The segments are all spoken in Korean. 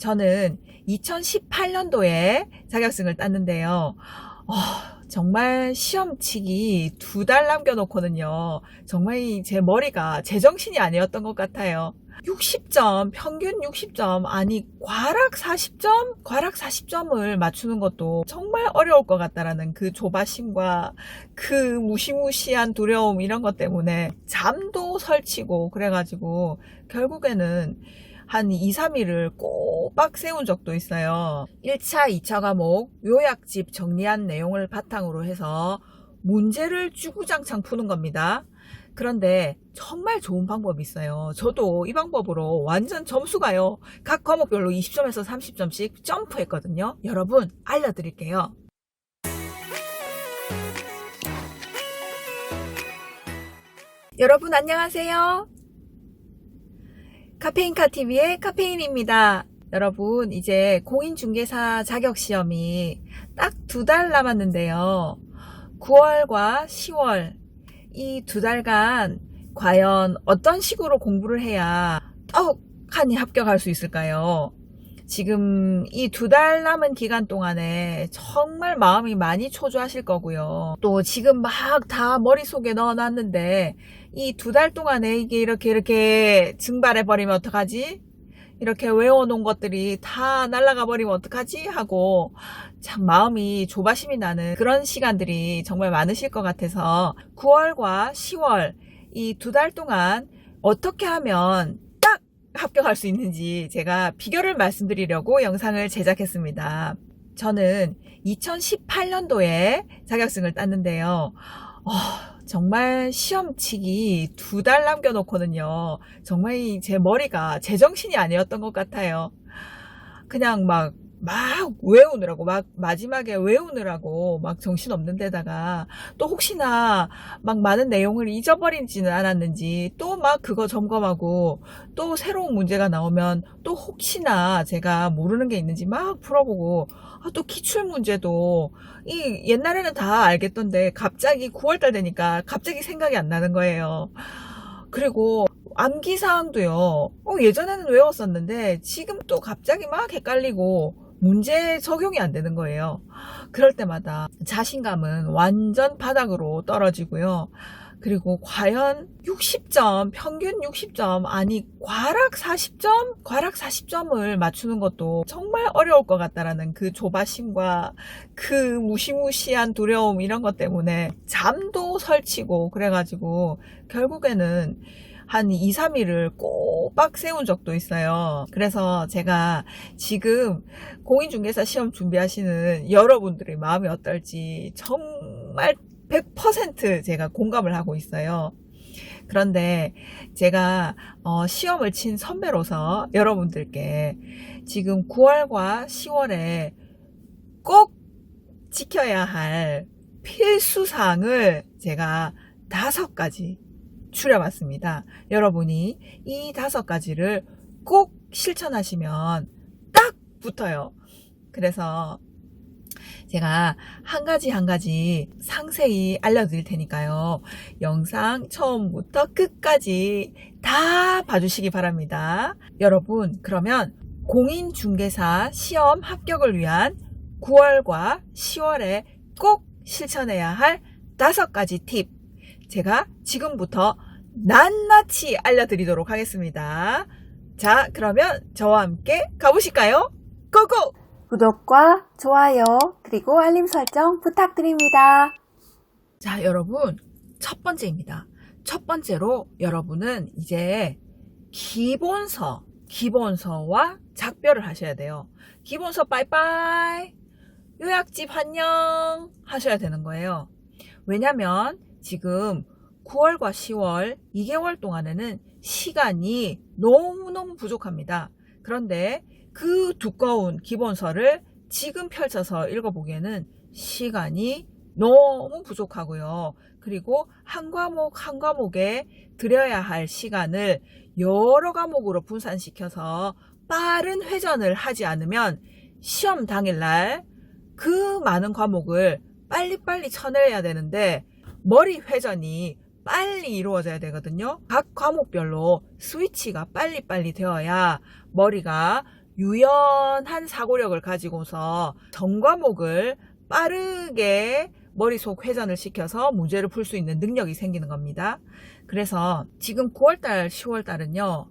저는 2018년도에 자격증을 땄는데요. 정말 시험 치기 2달 남겨놓고는요. 정말 제 머리가 제정신이 아니었던 것 같아요. 60점, 평균 60점, 아니 과락 40점? 과락 40점을 맞추는 것도 정말 어려울 것 같다라는 그 조바심과 그 무시무시한 두려움 이런 것 때문에 잠도 설치고 그래가지고 결국에는 한 2, 3일을 꼬박 세운 적도 있어요. 1차, 2차 과목 요약집 정리한 내용을 바탕으로 해서 문제를 주구장창 푸는 겁니다. 그런데 정말 좋은 방법이 있어요. 저도 이 방법으로 완전 점수가요. 각 과목별로 20점에서 30점씩 점프했거든요. 여러분 알려드릴게요. 여러분 안녕하세요. 카페인카TV의 카페인입니다. 여러분 이제 공인중개사 자격시험이 딱 2달 남았는데요. 9월과 10월 이 2달간 과연 어떤 식으로 공부를 해야 떡하니 합격할 수 있을까요? 지금 이 2달 남은 기간 동안에 정말 마음이 많이 초조하실 거고요. 또 지금 막 다 머릿속에 넣어놨는데 이 2달 동안에 이게 이렇게 증발해버리면 어떡하지? 이렇게 외워놓은 것들이 다 날아가 버리면 어떡하지? 하고 참 마음이 조바심이 나는 그런 시간들이 정말 많으실 것 같아서 9월과 10월 이 2달 동안 어떻게 하면 딱 합격할 수 있는지 제가 비결을 말씀드리려고 영상을 제작했습니다. 저는 2018년도에 자격증을 땄는데요. 정말 시험 치기 2달 남겨놓고는요. 정말 제 머리가 제정신이 아니었던 것 같아요. 그냥 막 외우느라고, 마지막에 외우느라고 막 정신없는 데다가 또 혹시나 막 많은 내용을 잊어버리지는 않았는지 또 막 그거 점검하고 또 새로운 문제가 나오면 또 혹시나 제가 모르는 게 있는지 막 풀어보고 또 기출문제도 옛날에는 다 알겠던데 갑자기 9월달 되니까 갑자기 생각이 안 나는 거예요. 그리고 암기사항도요. 예전에는 외웠었는데 지금 또 갑자기 막 헷갈리고 문제 적용이 안 되는 거예요. 그럴 때마다 자신감은 완전 바닥으로 떨어지고요. 그리고 과연 60점, 평균 60점, 아니 과락 40점? 과락 40점을 맞추는 것도 정말 어려울 것 같다라는 그 조바심과 그 무시무시한 두려움 이런 것 때문에 잠도 설치고 그래가지고 결국에는 한 2, 3일을 꼬박 세운 적도 있어요. 그래서 제가 지금 공인중개사 시험 준비하시는 여러분들의 마음이 어떨지 정말 100% 제가 공감을 하고 있어요. 그런데 제가 시험을 친 선배로서 여러분들께 지금 9월과 10월에 꼭 지켜야 할 필수사항을 제가 5가지 추려봤습니다. 여러분이 이 5가지를 꼭 실천하시면 딱 붙어요. 그래서 제가 한 가지 상세히 알려드릴 테니까요. 영상 처음부터 끝까지 다 봐주시기 바랍니다. 여러분 그러면 공인중개사 시험 합격을 위한 9월과 10월에 꼭 실천해야 할 5가지 팁 제가 지금부터 낱낱이 알려드리도록 하겠습니다. 자, 그러면 저와 함께 가보실까요? 고고! 구독과 좋아요 그리고 알림 설정 부탁드립니다. 자, 여러분 첫 번째입니다. 첫 번째로 여러분은 이제 기본서와 작별을 하셔야 돼요. 기본서 빠이빠이, 요약집 안녕 하셔야 되는 거예요. 왜냐면 지금 9월과 10월 2개월 동안에는 시간이 너무너무 부족합니다. 그런데 그 두꺼운 기본서를 지금 펼쳐서 읽어보기에는 시간이 너무 부족하고요. 그리고 한 과목 한 과목에 들여야 할 시간을 여러 과목으로 분산시켜서 빠른 회전을 하지 않으면 시험 당일날 그 많은 과목을 빨리빨리 쳐내야 되는데 머리 회전이 빨리 이루어져야 되거든요. 각 과목별로 스위치가 빨리빨리 되어야 머리가 유연한 사고력을 가지고서 전과목을 빠르게 머릿속 회전을 시켜서 문제를 풀 수 있는 능력이 생기는 겁니다. 그래서 지금 9월달, 10월달은요,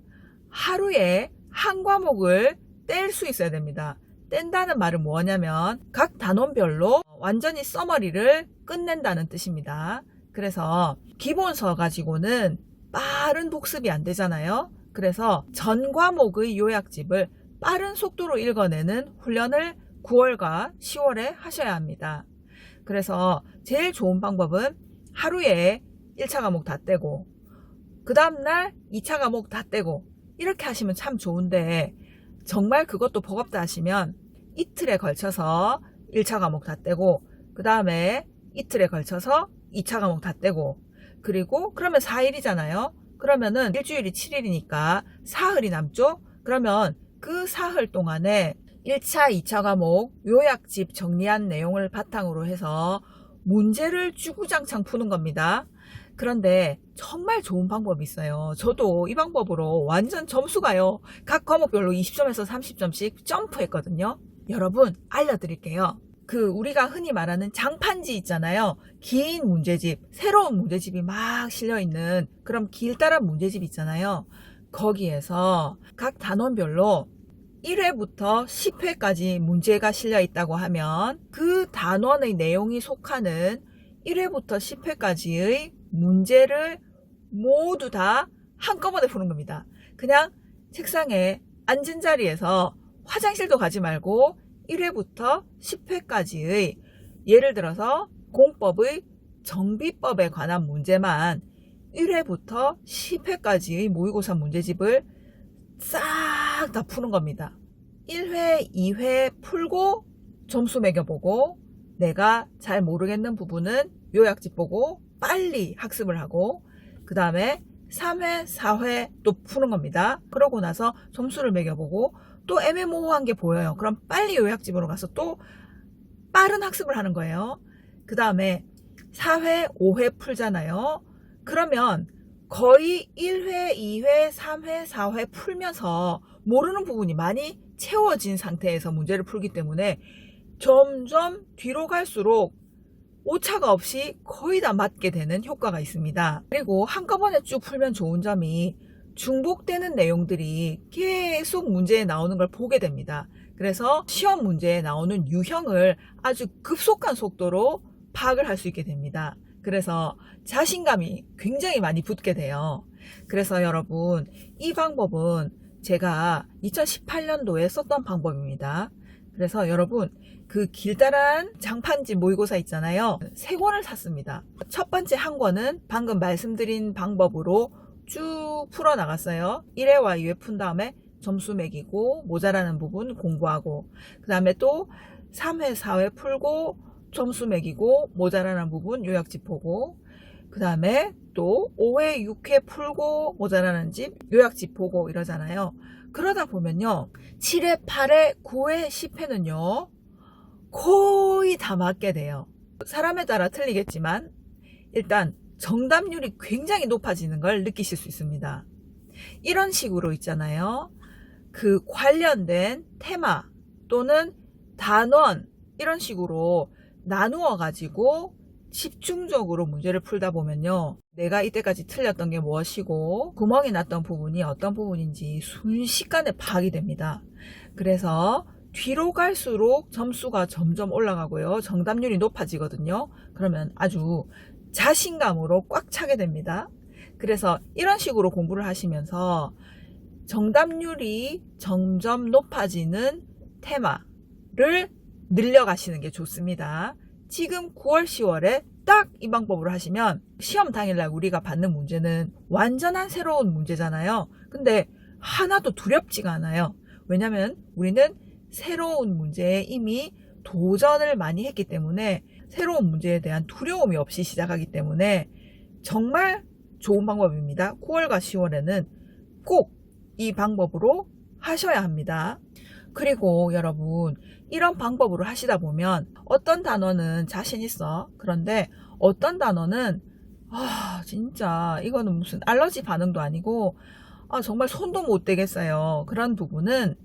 하루에 한 과목을 뗄 수 있어야 됩니다. 뗀다는 말은 뭐냐면 각 단원별로 완전히 써머리를 끝낸다는 뜻입니다. 그래서 기본서 가지고는 빠른 복습이 안 되잖아요. 그래서 전 과목의 요약집을 빠른 속도로 읽어내는 훈련을 9월과 10월에 하셔야 합니다. 그래서 제일 좋은 방법은 하루에 1차 과목 다 떼고 그 다음날 2차 과목 다 떼고 이렇게 하시면 참 좋은데, 정말 그것도 버겁다 하시면 이틀에 걸쳐서 1차 과목 다 떼고 그 다음에 이틀에 걸쳐서 2차 과목 다 떼고, 그리고 그러면 4일이잖아요. 그러면은 일주일이 7일이니까 사흘이 남죠. 그러면 그 사흘 동안에 1차, 2차 과목 요약집 정리한 내용을 바탕으로 해서 문제를 주구장창 푸는 겁니다. 그런데 정말 좋은 방법이 있어요. 저도 이 방법으로 완전 점수가요, 각 과목별로 20점에서 30점씩 점프했거든요. 여러분, 알려드릴게요. 우리가 흔히 말하는 장판지 있잖아요. 긴 문제집, 새로운 문제집이 막 실려있는 그런 길다란 문제집 있잖아요. 거기에서 각 단원별로 1회부터 10회까지 문제가 실려있다고 하면 그 단원의 내용이 속하는 1회부터 10회까지의 문제를 모두 다 한꺼번에 푸는 겁니다. 그냥 책상에 앉은 자리에서 화장실도 가지 말고 1회부터 10회까지의, 예를 들어서 공법의 정비법에 관한 문제만 1회부터 10회까지의 모의고사 문제집을 싹 다 푸는 겁니다. 1회, 2회 풀고 점수 매겨보고, 내가 잘 모르겠는 부분은 요약집 보고 빨리 학습을 하고, 그 다음에 3회, 4회 또 푸는 겁니다. 그러고 나서 점수를 매겨보고 또 애매모호한 게 보여요. 그럼 빨리 요약집으로 가서 또 빠른 학습을 하는 거예요. 그 다음에 4회, 5회 풀잖아요. 그러면 거의 1회, 2회, 3회, 4회 풀면서 모르는 부분이 많이 채워진 상태에서 문제를 풀기 때문에 점점 뒤로 갈수록 오차가 없이 거의 다 맞게 되는 효과가 있습니다. 그리고 한꺼번에 쭉 풀면 좋은 점이 중복되는 내용들이 계속 문제에 나오는 걸 보게 됩니다. 그래서 시험 문제에 나오는 유형을 아주 급속한 속도로 파악을 할 수 있게 됩니다. 그래서 자신감이 굉장히 많이 붙게 돼요. 그래서 여러분, 이 방법은 제가 2018년도에 썼던 방법입니다. 그래서 여러분, 그 길다란 장판지 모의고사 있잖아요. 3권을 샀습니다. 첫 번째 한 권은 방금 말씀드린 방법으로 쭉 풀어나갔어요. 1회와 2회 푼 다음에 점수 매기고 모자라는 부분 공부하고, 그 다음에 또 3회, 4회 풀고 점수 매기고 모자라는 부분 요약집 보고, 그 다음에 또 5회, 6회 풀고 모자라는 집 요약집 보고 이러잖아요. 그러다 보면요, 7회, 8회, 9회, 10회는요 거의 다 맞게 돼요. 사람에 따라 틀리겠지만 일단 정답률이 굉장히 높아지는 걸 느끼실 수 있습니다. 이런 식으로 있잖아요. 그 관련된 테마 또는 단원, 이런 식으로 나누어 가지고 집중적으로 문제를 풀다 보면요, 내가 이때까지 틀렸던 게 무엇이고 구멍이 났던 부분이 어떤 부분인지 순식간에 파악이 됩니다. 그래서 뒤로 갈수록 점수가 점점 올라가고요, 정답률이 높아지거든요. 그러면 아주 자신감으로 꽉 차게 됩니다. 그래서 이런 식으로 공부를 하시면서 정답률이 점점 높아지는 테마를 늘려가시는 게 좋습니다. 지금 9월, 10월에 딱 이 방법으로 하시면 시험 당일날 우리가 받는 문제는 완전한 새로운 문제잖아요. 근데 하나도 두렵지가 않아요. 왜냐면 우리는 새로운 문제에 이미 도전을 많이 했기 때문에 새로운 문제에 대한 두려움이 없이 시작하기 때문에 정말 좋은 방법입니다. 9월과 10월에는 꼭 이 방법으로 하셔야 합니다. 그리고 여러분, 이런 방법으로 하시다 보면 어떤 단어는 자신 있어. 그런데 어떤 단어는 진짜 이거는 무슨 알러지 반응도 아니고 정말 손도 못 대겠어요. 그런 부분은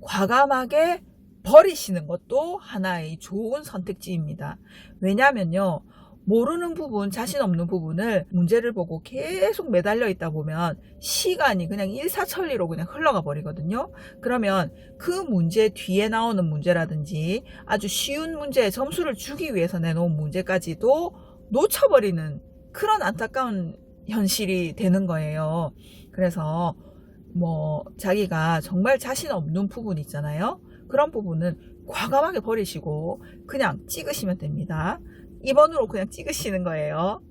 과감하게 버리시는 것도 하나의 좋은 선택지입니다. 왜냐면요, 모르는 부분, 자신 없는 부분을 문제를 보고 계속 매달려 있다 보면 시간이 그냥 일사천리로 그냥 흘러가 버리거든요. 그러면 그 문제 뒤에 나오는 문제라든지 아주 쉬운 문제에 점수를 주기 위해서 내놓은 문제까지도 놓쳐버리는 그런 안타까운 현실이 되는 거예요. 그래서 자기가 정말 자신 없는 부분 있잖아요. 그런 부분은 과감하게 버리시고 그냥 찍으시면 됩니다. 2번으로 그냥 찍으시는 거예요.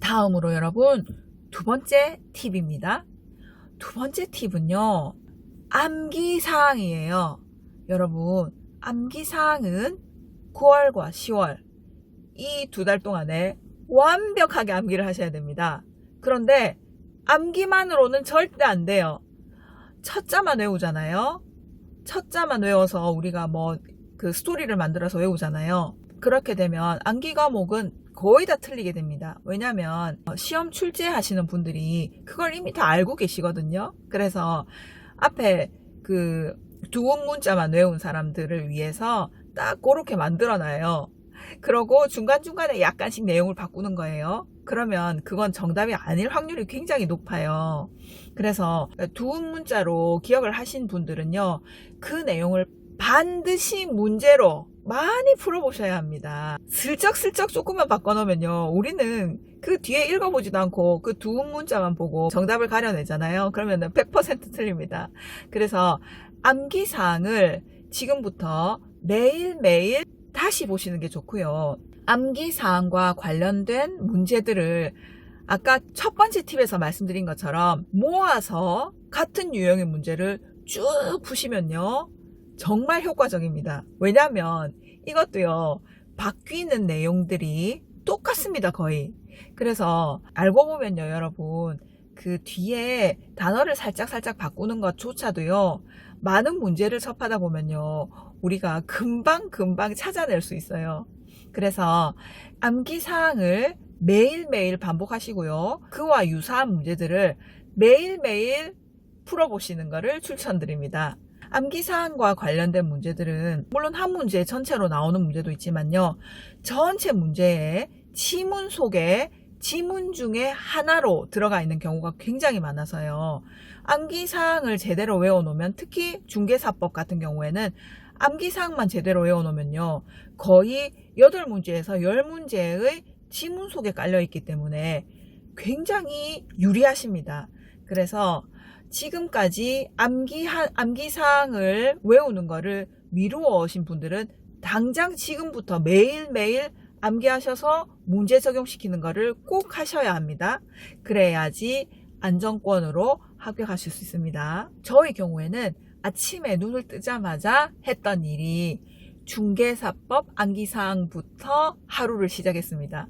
다음으로 여러분, 두 번째 팁입니다. 두 번째 팁은요, 암기사항이에요. 여러분, 암기사항은 9월과 10월 이 2달 동안에 완벽하게 암기를 하셔야 됩니다. 그런데 암기만으로는 절대 안 돼요. 첫 자만 외우잖아요. 첫 자만 외워서 우리가 그 스토리를 만들어서 외우잖아요. 그렇게 되면 암기 과목은 거의 다 틀리게 됩니다. 왜냐면 시험 출제하시는 분들이 그걸 이미 다 알고 계시거든요. 그래서 앞에 그 두음 문자만 외운 사람들을 위해서 딱 그렇게 만들어놔요. 그러고 중간중간에 약간씩 내용을 바꾸는 거예요. 그러면 그건 정답이 아닐 확률이 굉장히 높아요. 그래서 두음 문자로 기억을 하신 분들은요, 그 내용을 반드시 문제로 많이 풀어보셔야 합니다. 슬쩍슬쩍 조금만 바꿔놓으면요, 우리는 그 뒤에 읽어보지도 않고 그 두음 문자만 보고 정답을 가려내잖아요. 그러면 100% 틀립니다. 그래서 암기사항을 지금부터 매일매일 다시 보시는 게 좋고요. 암기사항과 관련된 문제들을 아까 첫 번째 팁에서 말씀드린 것처럼 모아서 같은 유형의 문제를 쭉 푸시면요, 정말 효과적입니다. 왜냐면 이것도요, 바뀌는 내용들이 똑같습니다, 거의. 그래서 알고 보면요, 여러분, 그 뒤에 단어를 살짝 바꾸는 것조차도요, 많은 문제를 접하다 보면요, 우리가 금방 찾아낼 수 있어요. 그래서 암기사항을 매일매일 반복하시고요, 그와 유사한 문제들을 매일매일 풀어보시는 것을 추천드립니다. 암기사항과 관련된 문제들은 물론 한 문제 전체로 나오는 문제도 있지만요, 전체 문제에 지문 속에 지문 중에 하나로 들어가 있는 경우가 굉장히 많아서요, 암기사항을 제대로 외워놓으면, 특히 중개사법 같은 경우에는 암기사항만 제대로 외워놓으면요, 거의 8문제에서 10문제의 지문 속에 깔려있기 때문에 굉장히 유리하십니다. 그래서 지금까지 암기사항을 외우는 거를 미루어 오신 분들은 당장 지금부터 매일매일 암기하셔서 문제 적용시키는 거를 꼭 하셔야 합니다. 그래야지 안정권으로 합격하실 수 있습니다. 저의 경우에는 아침에 눈을 뜨자마자 했던 일이 중개사법 암기사항부터 하루를 시작했습니다.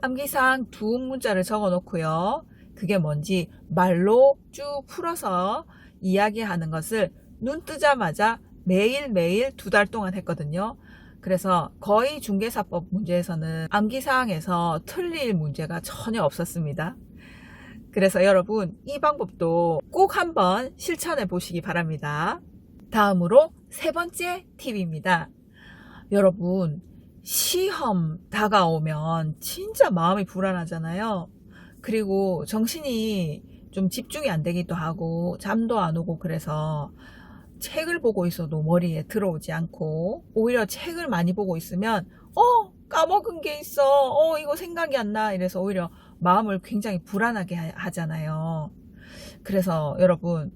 암기사항 두 문자를 적어 놓고요, 그게 뭔지 말로 쭉 풀어서 이야기하는 것을 눈 뜨자마자 매일매일 2달 동안 했거든요. 그래서 거의 중개사법 문제에서는 암기사항에서 틀릴 문제가 전혀 없었습니다. 그래서 여러분, 이 방법도 꼭 한번 실천해 보시기 바랍니다. 다음으로 세 번째 팁입니다. 여러분, 시험 다가오면 진짜 마음이 불안하잖아요. 그리고 정신이 좀 집중이 안 되기도 하고 잠도 안 오고, 그래서 책을 보고 있어도 머리에 들어오지 않고, 오히려 책을 많이 보고 있으면 까먹은 게 있어, 이거 생각이 안 나, 이래서 오히려 마음을 굉장히 불안하게 하잖아요. 그래서 여러분,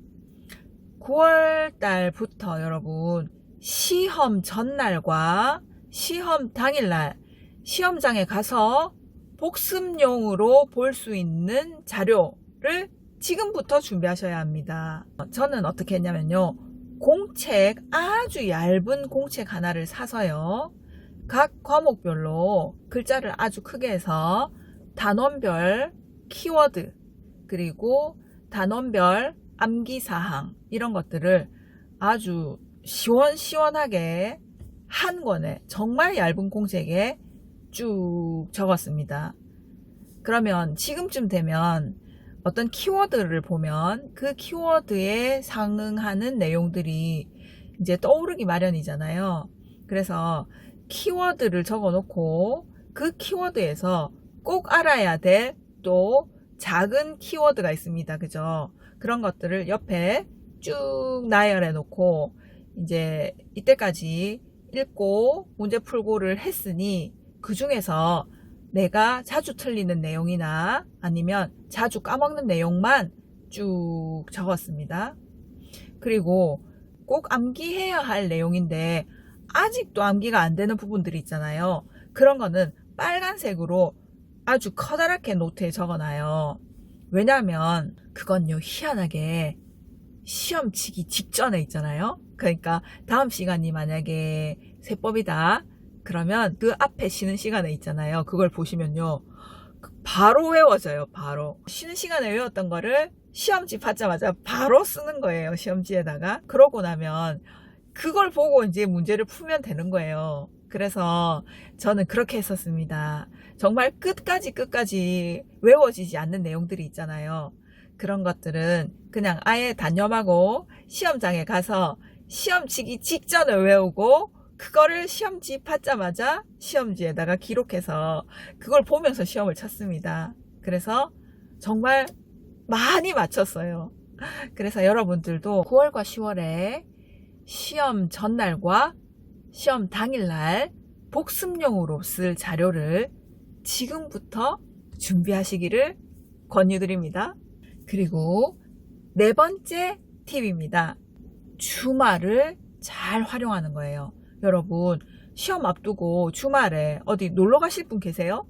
9월 달부터 여러분, 시험 전날과 시험 당일날 시험장에 가서 복습용으로 볼 수 있는 자료를 지금부터 준비하셔야 합니다. 저는 어떻게 했냐면요, 공책, 아주 얇은 공책 하나를 사서요, 각 과목별로 글자를 아주 크게 해서 단원별 키워드, 그리고 단원별 암기사항, 이런 것들을 아주 시원시원하게 한 권에, 정말 얇은 공책에 쭉 적었습니다. 그러면 지금쯤 되면 어떤 키워드를 보면 그 키워드에 상응하는 내용들이 이제 떠오르기 마련이잖아요. 그래서 키워드를 적어 놓고 그 키워드에서 꼭 알아야 될 또 작은 키워드가 있습니다. 그죠? 그런 것들을 옆에 쭉 나열해 놓고 이제 이때까지 읽고 문제 풀고를 했으니 그 중에서 내가 자주 틀리는 내용이나 아니면 자주 까먹는 내용만 쭉 적었습니다. 그리고 꼭 암기해야 할 내용인데 아직도 암기가 안 되는 부분들이 있잖아요. 그런 거는 빨간색으로 아주 커다랗게 노트에 적어놔요. 왜냐하면 그건요, 희한하게 시험 치기 직전에 있잖아요. 그러니까 다음 시간이 만약에 세법이다 그러면 그 앞에 쉬는 시간에 있잖아요. 그걸 보시면요, 바로 외워져요. 바로 쉬는 시간에 외웠던 거를 시험지 받자마자 바로 쓰는 거예요. 시험지에다가. 그러고 나면 그걸 보고 이제 문제를 풀면 되는 거예요. 그래서 저는 그렇게 했었습니다. 정말 끝까지 외워지지 않는 내용들이 있잖아요. 그런 것들은 그냥 아예 단념하고 시험장에 가서 시험 치기 직전에 외우고 그거를 시험지 받자마자 시험지에다가 기록해서 그걸 보면서 시험을 쳤습니다. 그래서 정말 많이 맞췄어요. 그래서 여러분들도 9월과 10월에 시험 전날과 시험 당일날 복습용으로 쓸 자료를 지금부터 준비하시기를 권유드립니다. 그리고 네 번째 팁입니다. 주말을 잘 활용하는 거예요. 여러분, 시험 앞두고 주말에 어디 놀러 가실 분 계세요?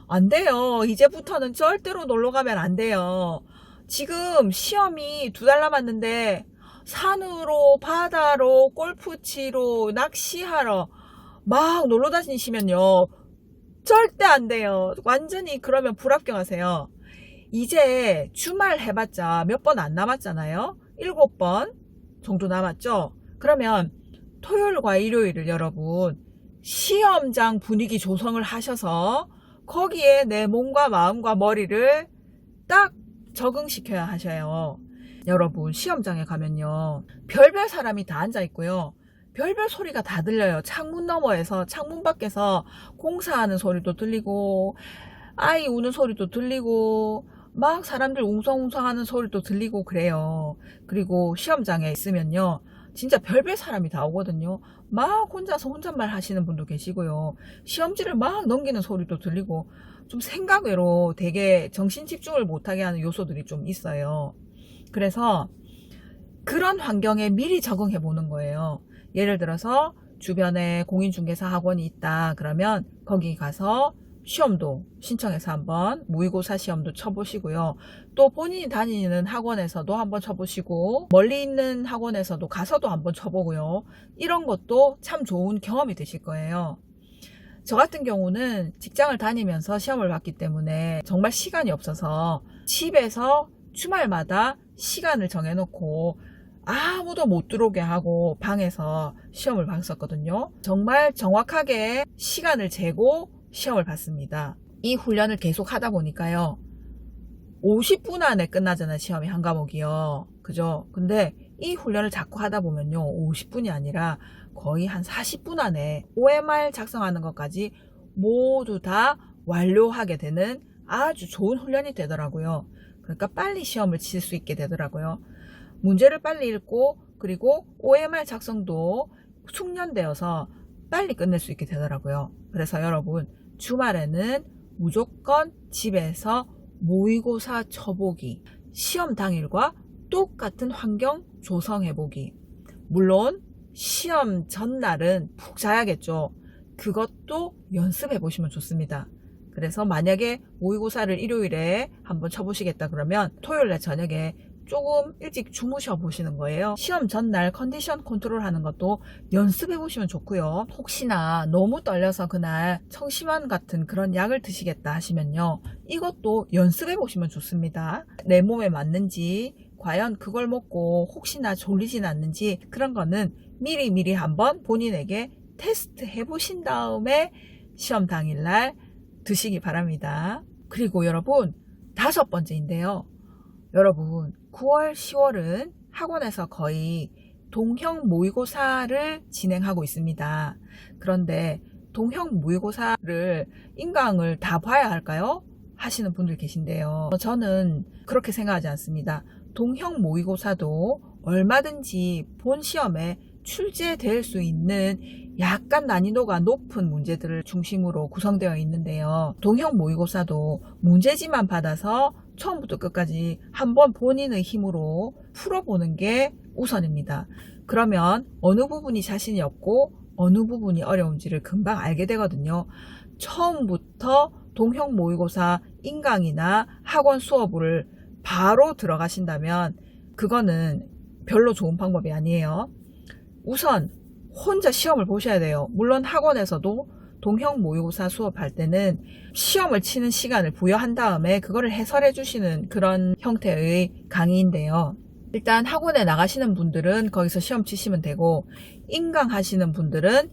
안 돼요. 이제부터는 절대로 놀러 가면 안 돼요. 지금 시험이 2달 남았는데 산으로, 바다로, 골프 치러, 낚시하러 막 놀러 다니시면요, 절대 안 돼요. 완전히 그러면 불합격하세요. 이제 주말 해봤자 몇 번 안 남았잖아요. 7번 정도 남았죠. 그러면 토요일과 일요일을 여러분 시험장 분위기 조성을 하셔서 거기에 내 몸과 마음과 머리를 딱 적응시켜야 하셔요. 여러분, 시험장에 가면요, 별별 사람이 다 앉아 있고요, 별별 소리가 다 들려요. 창문 너머에서, 창문 밖에서 공사하는 소리도 들리고 아이 우는 소리도 들리고 막 사람들 웅성웅성 하는 소리도 들리고 그래요. 그리고 시험장에 있으면요, 진짜 별별 사람이 다 오거든요. 막 혼자서 혼잣말 하시는 분도 계시고요, 시험지를 막 넘기는 소리도 들리고 좀 생각 외로 되게 정신 집중을 못하게 하는 요소들이 좀 있어요. 그래서 그런 환경에 미리 적응해 보는 거예요. 예를 들어서 주변에 공인중개사 학원이 있다 그러면 거기 가서 시험도 신청해서 한번 모의고사 시험도 쳐보시고요. 또 본인이 다니는 학원에서도 한번 쳐보시고 멀리 있는 학원에서도 가서도 한번 쳐보고요. 이런 것도 참 좋은 경험이 되실 거예요. 저 같은 경우는 직장을 다니면서 시험을 봤기 때문에 정말 시간이 없어서 집에서 주말마다 시간을 정해놓고 아무도 못 들어오게 하고 방에서 시험을 봤었거든요. 정말 정확하게 시간을 재고 시험을 봤습니다. 이 훈련을 계속 하다 보니까요, 50분 안에 끝나잖아요. 시험이 한 과목이요. 그죠? 근데 이 훈련을 자꾸 하다 보면요, 50분이 아니라 거의 한 40분 안에 OMR 작성하는 것까지 모두 다 완료하게 되는 아주 좋은 훈련이 되더라고요. 그러니까 빨리 시험을 칠 수 있게 되더라고요. 문제를 빨리 읽고 그리고 OMR 작성도 숙련되어서 빨리 끝낼 수 있게 되더라고요. 그래서 여러분, 주말에는 무조건 집에서 모의고사 쳐보기, 시험 당일과 똑같은 환경 조성해보기. 물론 시험 전날은 푹 자야겠죠. 그것도 연습해보시면 좋습니다. 그래서 만약에 모의고사를 일요일에 한번 쳐보시겠다 그러면 토요일날 저녁에 조금 일찍 주무셔 보시는 거예요. 시험 전날 컨디션 컨트롤 하는 것도 연습해 보시면 좋고요. 혹시나 너무 떨려서 그날 청심환 같은 그런 약을 드시겠다 하시면요, 이것도 연습해 보시면 좋습니다. 내 몸에 맞는지, 과연 그걸 먹고 혹시나 졸리진 않는지, 그런 거는 미리 한번 본인에게 테스트 해보신 다음에 시험 당일날 드시기 바랍니다. 그리고 여러분, 5번째인데요. 여러분, 9월, 10월은 학원에서 거의 동형 모의고사를 진행하고 있습니다. 그런데 동형 모의고사를 인강을 다 봐야 할까요? 하시는 분들 계신데요. 저는 그렇게 생각하지 않습니다. 동형 모의고사도 얼마든지 본 시험에 출제될 수 있는 약간 난이도가 높은 문제들을 중심으로 구성되어 있는데요. 동형 모의고사도 문제지만 받아서 처음부터 끝까지 한번 본인의 힘으로 풀어보는 게 우선입니다. 그러면 어느 부분이 자신이 없고 어느 부분이 어려운지를 금방 알게 되거든요. 처음부터 동형 모의고사 인강이나 학원 수업을 바로 들어가신다면 그거는 별로 좋은 방법이 아니에요. 우선 혼자 시험을 보셔야 돼요. 물론 학원에서도 동형 모의고사 수업할 때는 시험을 치는 시간을 부여한 다음에 그거를 해설해 주시는 그런 형태의 강의인데요. 일단 학원에 나가시는 분들은 거기서 시험 치시면 되고, 인강 하시는 분들은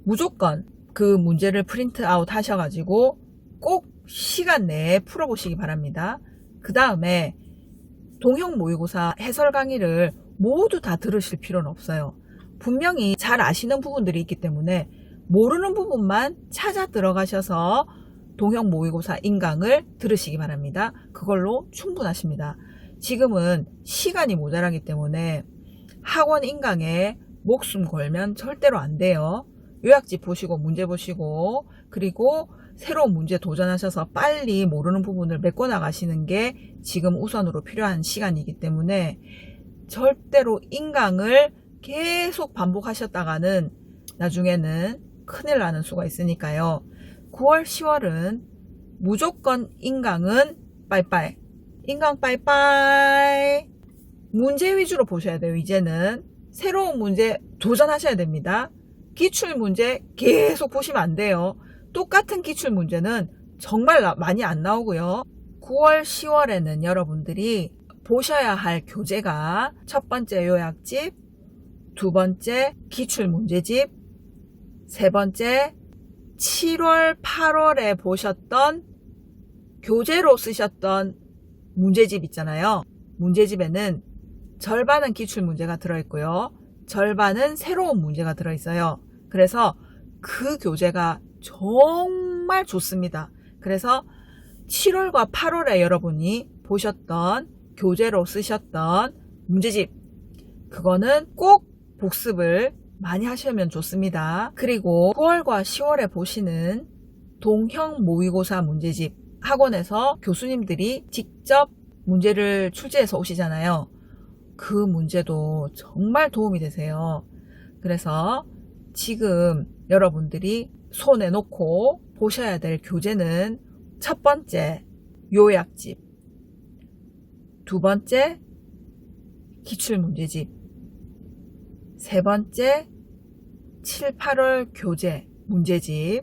무조건 그 문제를 프린트 아웃 하셔가지고 꼭 시간 내에 풀어보시기 바랍니다. 그 다음에 동형 모의고사 해설 강의를 모두 다 들으실 필요는 없어요. 분명히 잘 아시는 부분들이 있기 때문에 모르는 부분만 찾아 들어가셔서 동형 모의고사 인강을 들으시기 바랍니다. 그걸로 충분하십니다. 지금은 시간이 모자라기 때문에 학원 인강에 목숨 걸면 절대로 안 돼요. 요약집 보시고 문제 보시고 그리고 새로운 문제 도전하셔서 빨리 모르는 부분을 메꿔 나가시는 게 지금 우선으로 필요한 시간이기 때문에 절대로 인강을 계속 반복하셨다가는 나중에는 큰일 나는 수가 있으니까요. 9월, 10월은 무조건 인강은 빠이빠이. 인강 빠이빠이. 문제 위주로 보셔야 돼요. 이제는 새로운 문제 도전하셔야 됩니다. 기출 문제 계속 보시면 안 돼요. 똑같은 기출 문제는 정말 많이 안 나오고요. 9월, 10월에는 여러분들이 보셔야 할 교재가 첫 번째 요약집, 두 번째 기출 문제집, 세 번째 7월, 8월에 보셨던 교재로 쓰셨던 문제집 있잖아요. 문제집에는 절반은 기출 문제가 들어있고요. 절반은 새로운 문제가 들어있어요. 그래서 그 교재가 정말 좋습니다. 그래서 7월과 8월에 여러분이 보셨던 교재로 쓰셨던 문제집, 그거는 꼭 복습을 많이 하시면 좋습니다. 그리고 9월과 10월에 보시는 동형 모의고사 문제집, 학원에서 교수님들이 직접 문제를 출제해서 오시잖아요. 그 문제도 정말 도움이 되세요. 그래서 지금 여러분들이 손에 놓고 보셔야 될 교재는 첫 번째 요약집, 두 번째 기출문제집, 세 번째 7, 8월 교재 문제집,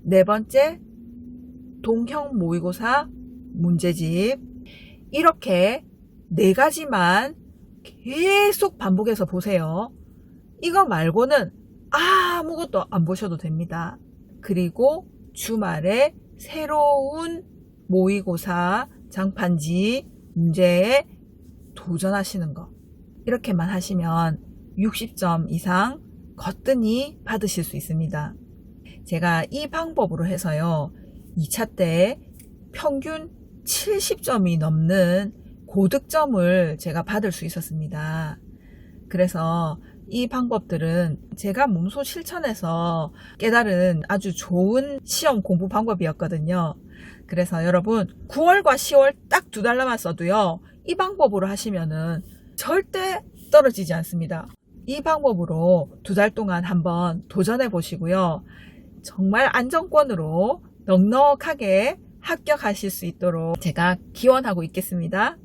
네 번째 동형 모의고사 문제집, 이렇게 네 가지만 계속 반복해서 보세요. 이거 말고는 아무것도 안 보셔도 됩니다. 그리고 주말에 새로운 모의고사 장판지 문제에 도전하시는 거, 이렇게만 하시면 60점 이상 거뜬히 받으실 수 있습니다. 제가 이 방법으로 해서요, 2차 때 평균 70점이 넘는 고득점을 제가 받을 수 있었습니다. 그래서 이 방법들은 제가 몸소 실천해서 깨달은 아주 좋은 시험 공부 방법이었거든요. 그래서 여러분 9월과 10월 딱 2달 남았어도요, 이 방법으로 하시면은 절대 떨어지지 않습니다. 이 방법으로 2달 동안 한번 도전해 보시고요. 정말 안정권으로 넉넉하게 합격하실 수 있도록 제가 기원하고 있겠습니다.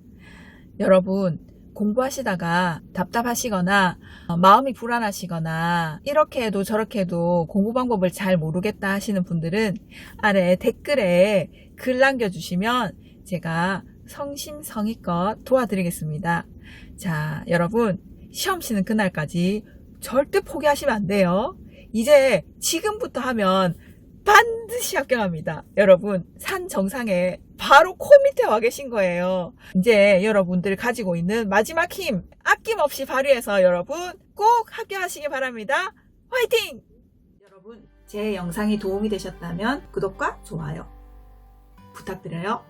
여러분 공부하시다가 답답하시거나 마음이 불안하시거나 이렇게 해도 저렇게 해도 공부 방법을 잘 모르겠다 하시는 분들은 아래 댓글에 글 남겨주시면 제가 성심성의껏 도와드리겠습니다. 자, 여러분 시험 치는 그날까지 절대 포기하시면 안 돼요. 이제 지금부터 하면 반드시 합격합니다. 여러분 산 정상에 바로 코 밑에 와 계신 거예요. 이제 여러분들 가지고 있는 마지막 힘, 아낌없이 발휘해서 여러분 꼭 합격하시기 바랍니다. 화이팅! 여러분, 제 영상이 도움이 되셨다면 구독과 좋아요 부탁드려요.